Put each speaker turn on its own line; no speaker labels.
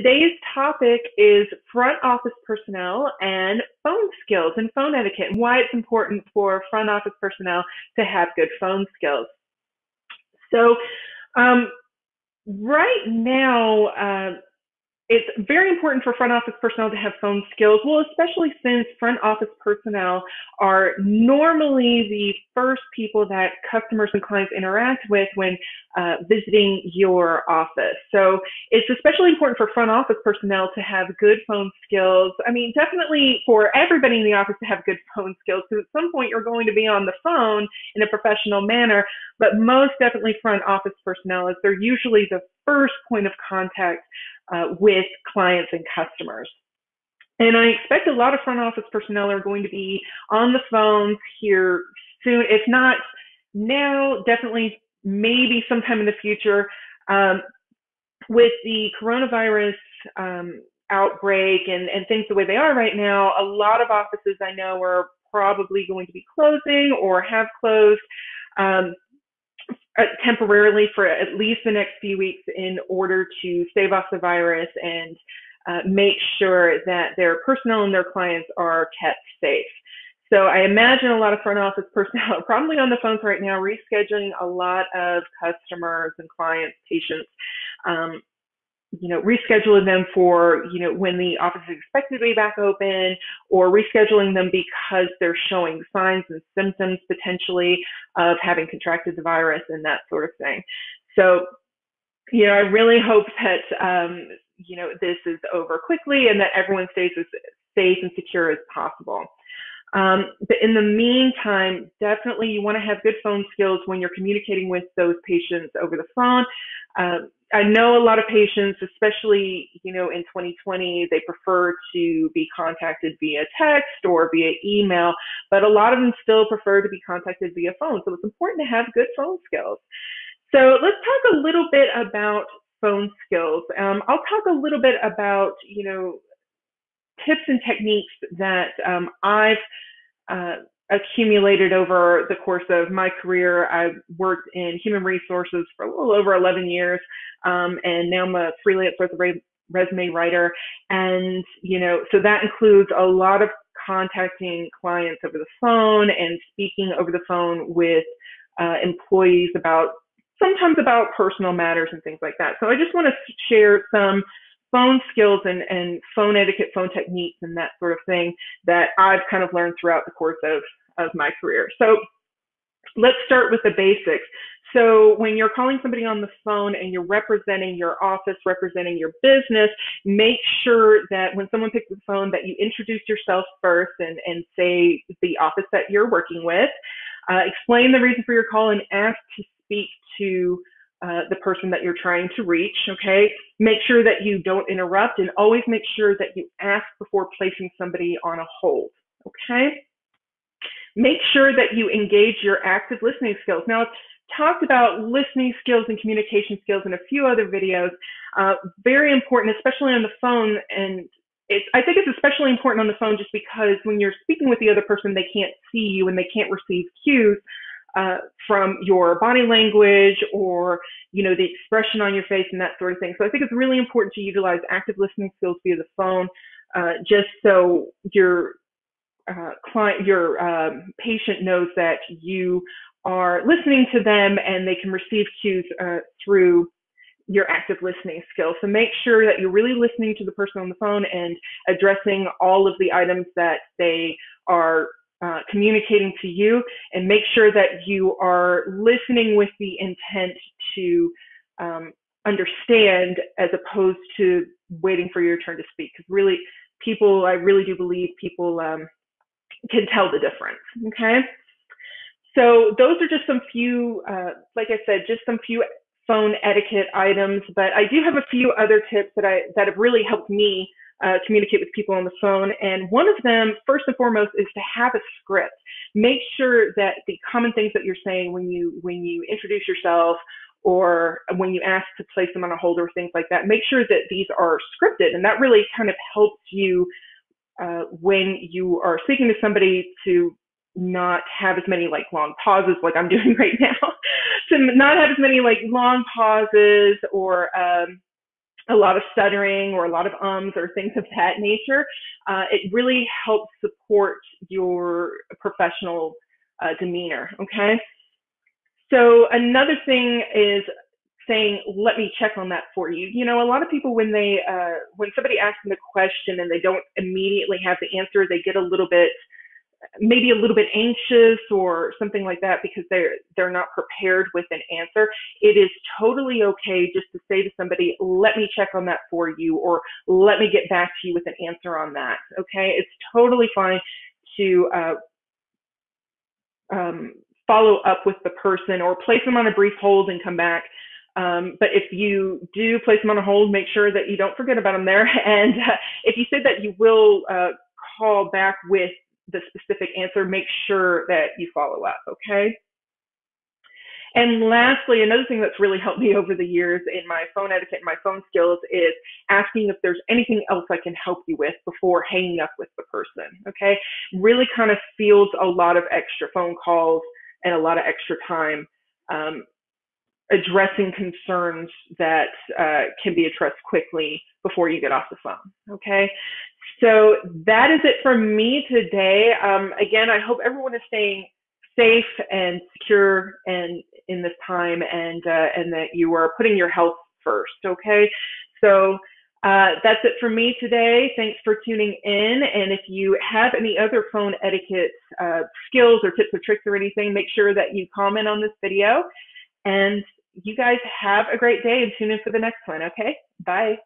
Today's topic is front office personnel and phone skills and phone etiquette, and why it's important for front office personnel to have good phone skills. So, um, right now, it's very important for front office personnel to have phone skills. Well, especially since front office personnel are normally the first people that customers and clients interact with when visiting your office. So it's especially important for front office personnel to have good phone skills. I mean, definitely for everybody in the office to have good phone skills, because at some point you're going to be on the phone in a professional manner, but most definitely front office personnel, as they're usually the first point of contact with clients and customers. And I expect a lot of front office personnel are going to be on the phones here soon, if not now, definitely maybe sometime in the future. With the coronavirus outbreak and things the way they are right now, a lot of offices I know are probably going to be closing or have closed. Temporarily for at least the next few weeks in order to stave off the virus and make sure that their personnel and their clients are kept safe. So I imagine a lot of front office personnel are probably on the phones right now, rescheduling a lot of customers and clients, patients, rescheduling them for, when the office is expected to be back open, or rescheduling them because they're showing signs and symptoms potentially of having contracted the virus and that sort of thing. So, I really hope that, this is over quickly and that everyone stays as safe and secure as possible. But in the meantime, definitely you want to have good phone skills when you're communicating with those patients over the phone. I know a lot of patients, especially, in 2020, they prefer to be contacted via text or via email, but a lot of them still prefer to be contacted via phone. So it's important to have good phone skills. So let's talk a little bit about phone skills. I'll talk a little bit about, tips and techniques that I've accumulated over the course of my career. I've worked in human resources for a little over 11 years, and now I'm a freelance resume writer. And, so that includes a lot of contacting clients over the phone and speaking over the phone with employees sometimes about personal matters and things like that. So I just want to share some phone skills and phone etiquette, phone techniques, and that sort of thing that I've kind of learned throughout the course of my career. So let's start with the basics. So when you're calling somebody on the phone and you're representing your office, representing your business, make sure that when someone picks up the phone that you introduce yourself first and say the office that you're working with. Explain the reason for your call and ask to speak to the person that you're trying to reach, okay? Make sure that you don't interrupt, and always make sure that you ask before placing somebody on a hold, okay? Make sure that you engage your active listening skills. Now, I've talked about listening skills and communication skills in a few other videos. Very important, especially on the phone, and I think it's especially important on the phone just because when you're speaking with the other person, they can't see you and they can't receive cues from your body language or, the expression on your face and that sort of thing. So I think it's really important to utilize active listening skills via the phone, just so your patient knows that you are listening to them and they can receive cues through your active listening skills. So make sure that you're really listening to the person on the phone and addressing all of the items that they are communicating to you, and make sure that you are listening with the intent to understand as opposed to waiting for your turn to speak. Because really, I really do believe people can tell the difference, okay? So those are just some few, like I said, just some few phone etiquette items, but I do have a few other tips that have really helped me communicate with people on the phone. And one of them, first and foremost, is to have a script. Make sure that the common things that you're saying when you introduce yourself or when you ask to place them on a hold or things like that, make sure that these are scripted. And that really kind of helps you when you are speaking to somebody to not have as many long pauses like I'm doing right now, to not have as many long pauses or a lot of stuttering or a lot of ums or things of that nature, it really helps support your professional demeanor. Okay. So another thing is saying, let me check on that for you. You know, a lot of people, when somebody asks them a question and they don't immediately have the answer, they get a little bit, maybe a little bit anxious or something like that because they're not prepared with an answer. It is totally okay just to say to somebody, let me check on that for you, or let me get back to you with an answer on that. Okay. It's totally fine to follow up with the person or place them on a brief hold and come back. But if you do place them on a hold, make sure that you don't forget about them there. And if you say that you will call back with the specific answer, make sure that you follow up. Okay. And lastly, another thing that's really helped me over the years in my phone etiquette and my phone skills is asking if there's anything else I can help you with before hanging up with the person. Okay. Really kind of fields a lot of extra phone calls and a lot of extra time addressing concerns that can be addressed quickly before you get off the phone. Okay. So that is it for me today. Again, I hope everyone is staying safe and secure and in this time, and that you are putting your health first. Okay. So that's it for me today. Thanks for tuning in. And if you have any other phone etiquette skills or tips or tricks or anything, make sure that you comment on this video. And you guys have a great day and tune in for the next one. Okay. Bye.